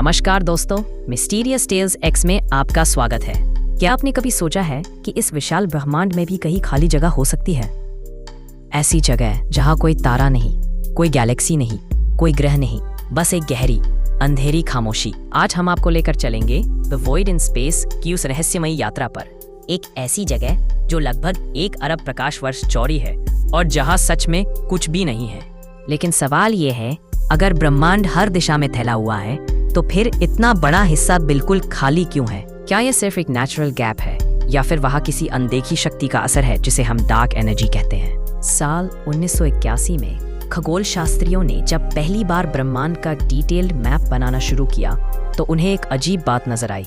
नमस्कार दोस्तों, mysterious tales x में आपका स्वागत है। क्या आपने कभी सोचा है कि इस विशाल ब्रह्मांड में भी कहीं खाली जगह हो सकती है? ऐसी जगह जहां कोई तारा नहीं, कोई गैलेक्सी नहीं, कोई ग्रह नहीं, बस एक गहरी अंधेरी खामोशी। आज हम आपको लेकर चलेंगे द वॉइड इन स्पेस की उस रहस्यमयी यात्रा पर। एक ऐसी जगह जो लगभग 1 अरब प्रकाश वर्ष चौड़ी है और जहां सच में कुछ भी नहीं है। लेकिन सवाल ये है, अगर ब्रह्मांड हर दिशा में फैला हुआ है तो फिर इतना बड़ा हिस्सा बिल्कुल खाली क्यों है? क्या यह सिर्फ एक नेचुरल गैप है या फिर वहाँ किसी अनदेखी शक्ति का असर है जिसे हम डार्क एनर्जी कहते हैं? साल 1981 में खगोल शास्त्रियों ने जब पहली बार ब्रह्मांड का डिटेल्ड मैप बनाना शुरू किया तो उन्हें एक अजीब बात नजर आई।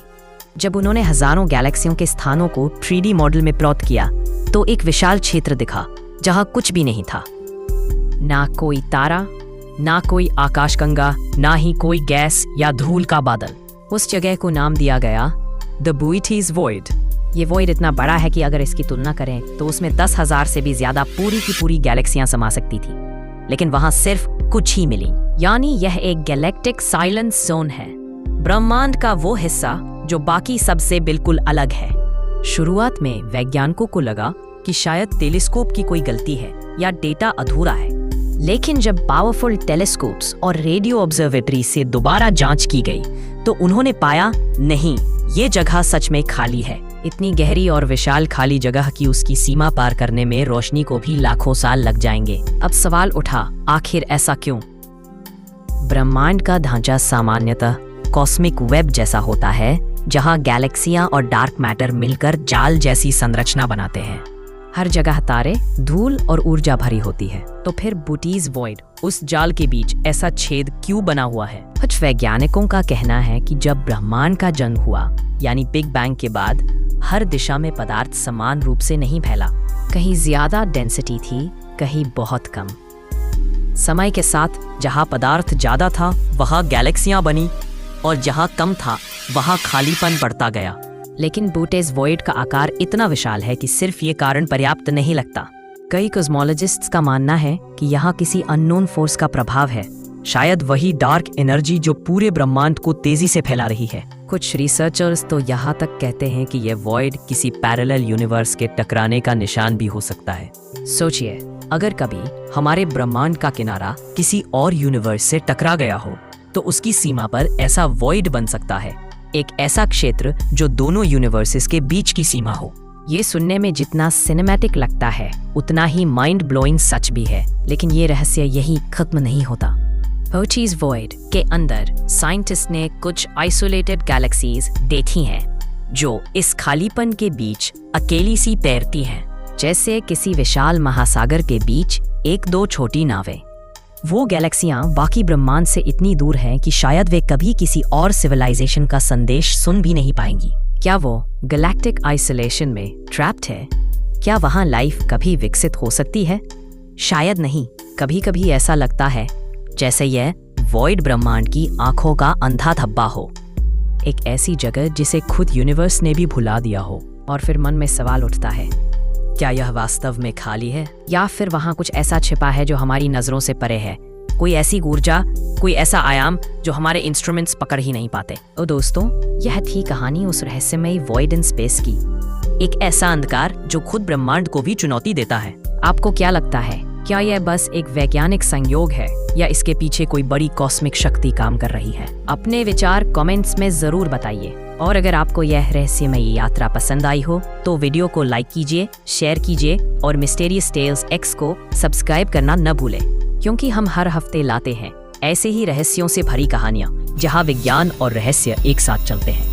जब उन्होंने हजारों गैलेक्सियों के स्थानों को 3D मॉडल में प्लॉट किया तो एक विशाल क्षेत्र दिखा जहां कुछ भी नहीं था। ना कोई तारा, ना कोई आकाशगंगा, ना ही कोई गैस या धूल का बादल। उस जगह को नाम दिया गया द बुइटीज वॉइड। ये वॉइड इतना बड़ा है कि अगर इसकी तुलना करें तो उसमें 10,000 से भी ज्यादा पूरी की पूरी गैलेक्सियां समा सकती थी, लेकिन वहां सिर्फ कुछ ही मिली। यानी यह एक गैलेक्टिक साइलेंस जोन है, ब्रह्मांड का वो हिस्सा जो बाकी सबसे बिल्कुल अलग है। शुरुआत में वैज्ञानिकों को लगा कि शायद टेलीस्कोप की कोई गलती है या डेटा अधूरा है, लेकिन जब पावरफुल टेलीस्कोप्स और रेडियो ऑब्जर्वेटरी से दोबारा जांच की गई तो उन्होंने पाया, नहीं, ये जगह सच में खाली है। इतनी गहरी और विशाल खाली जगह की उसकी सीमा पार करने में रोशनी को भी लाखों साल लग जाएंगे। अब सवाल उठा, आखिर ऐसा क्यों? ब्रह्मांड का ढांचा सामान्यतः कॉस्मिक वेब जैसा होता है, जहां गैलेक्सियां और डार्क मैटर मिलकर जाल जैसी संरचना बनाते हैं। हर जगह तारे, धूल और ऊर्जा भरी होती है। तो फिर बुटीज वॉइड, उस जाल के बीच ऐसा छेद क्यों बना हुआ है? कुछ वैज्ञानिकों का कहना है कि जब ब्रह्मांड का जन्म हुआ, यानी बिग बैंग के बाद, हर दिशा में पदार्थ समान रूप से नहीं फैला। कहीं ज्यादा डेंसिटी थी, कहीं बहुत कम। समय के साथ जहां पदार्थ ज्यादा था वहां गैलेक्सियां बनी और जहां कम था वहां खालीपन बढ़ता गया। लेकिन बुटीज वॉइड का आकार इतना विशाल है कि सिर्फ ये कारण पर्याप्त नहीं लगता। कई कॉस्मोलॉजिस्ट्स का मानना है कि यहाँ किसी अननोन फोर्स का प्रभाव है, शायद वही डार्क एनर्जी जो पूरे ब्रह्मांड को तेजी से फैला रही है। कुछ रिसर्चर्स तो यहाँ तक कहते हैं कि यह वॉइड किसी पैरेलल यूनिवर्स के टकराने का निशान भी हो सकता है। सोचिए, अगर कभी हमारे ब्रह्मांड का किनारा किसी और यूनिवर्स से टकरा गया हो तो उसकी सीमा पर ऐसा वॉइड बन सकता है, एक ऐसा क्षेत्र जो दोनों यूनिवर्सेस के बीच की सीमा हो। ये सुनने में जितना सिनेमैटिक लगता है उतना ही माइंड ब्लोइंग सच भी है। लेकिन ये रहस्य यही खत्म नहीं होता। बुटीज वॉइड के अंदर साइंटिस्ट ने कुछ आइसोलेटेड गैलेक्सीज देखी हैं जो इस खालीपन के बीच अकेली सी तैरती हैं, जैसे किसी विशाल महासागर के बीच 1-2 छोटी नावें। वो गैलेक्सियां बाकी ब्रह्मांड से इतनी दूर हैं कि शायद वे कभी किसी और सिविलाइजेशन का संदेश सुन भी नहीं पाएंगी। क्या वो गैलेक्टिक आइसोलेशन में ट्रैप्ड है? क्या वहां लाइफ कभी विकसित हो सकती है? शायद नहीं। कभी कभी ऐसा लगता है जैसे यह वॉइड ब्रह्मांड की आंखों का अंधा धब्बा हो, एक ऐसी जगह जिसे खुद यूनिवर्स ने भी भुला दिया हो। और फिर मन में सवाल उठता है, क्या यह वास्तव में खाली है या फिर वहां कुछ ऐसा छिपा है जो हमारी नजरों से परे है? कोई ऐसी ऊर्जा, कोई ऐसा आयाम जो हमारे इंस्ट्रूमेंट्स पकड़ ही नहीं पाते। तो दोस्तों, यह थी कहानी उस रहस्यमयी वॉइड इन स्पेस की, एक ऐसा अंधकार जो खुद ब्रह्मांड को भी चुनौती देता है। आपको क्या लगता है, क्या यह बस एक वैज्ञानिक संयोग है या इसके पीछे कोई बड़ी कॉस्मिक शक्ति काम कर रही है? अपने विचार कमेंट्स में जरूर बताइए। और अगर आपको यह रहस्यमयी यात्रा पसंद आई हो तो वीडियो को लाइक कीजिए, शेयर कीजिए और मिस्टीरियस टेल्स एक्स को सब्सक्राइब करना न भूलें, क्योंकि हम हर हफ्ते लाते हैं ऐसे ही रहस्यों से भरी कहानियां जहां विज्ञान और रहस्य एक साथ चलते हैं।